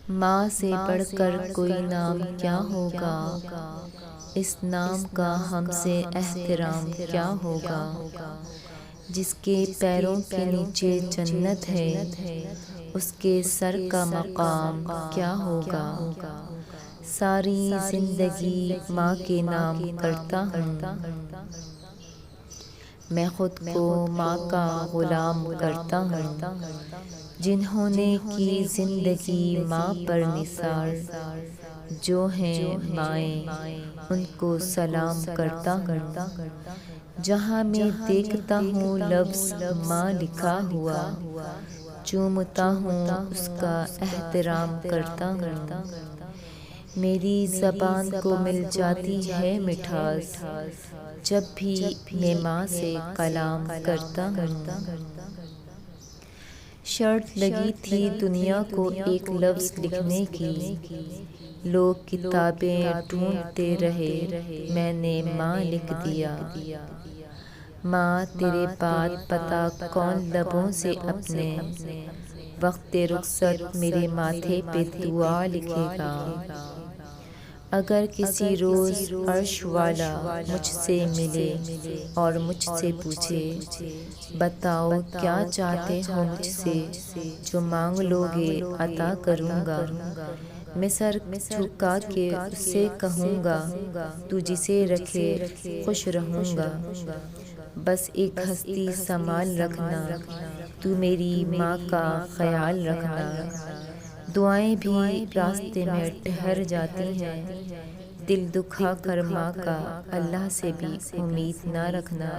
ماں سے بڑھ کر کوئی نام کیا ہوگا، اس نام کا ہم سے احترام کیا ہوگا۔ جس کے پیروں کے نیچے جنت ہے، اس کے سر کا مقام کیا ہوگا۔ ساری زندگی ماں کے نام کرتا ہوں، میں خود کو ماں کا غلام کرتا ہوں۔ جنہوں نے کی زندگی ماں پر نثار، جو ہیں مائیں ان کو سلام کرتا ہوں۔ جہاں میں دیکھتا ہوں لفظ ماں لکھا ہوا، چومتا ہوں اس کا احترام کرتا ہوں۔ میری زبان کو مل جاتی ہے مٹھاس، جب بھی میں ماں سے کلام کرتا ہوں۔ شرط لگی تھی دنیا کو ایک لفظ لکھنے کی، لوگ کتابیں ڈھونڈتے رہے، میں نے ماں لکھ دیا۔ ماں تیرے بعد پتہ کون لبوں سے اپنے، وقت رخصت میرے ماتھے پہ دعا لکھے گا۔ اگر کسی روز عرش والا مجھ سے ملے اور مجھ سے پوچھے، بتاؤ کیا چاہتے ہو مجھ سے، جو مانگ لو گے عطا کروں گا۔ میں سر جھکا کے اس سے کہوں گا، تو جسے رکھے خوش رہوں گا۔ بس ایک ہستی سنبھال رکھنا، تو میری ماں کا خیال رکھنا۔ دعائیں بھی راستے میں ٹھہر جاتی ہیں، دل دکھا کر ماں کا اللہ سے بھی امید نہ رکھنا۔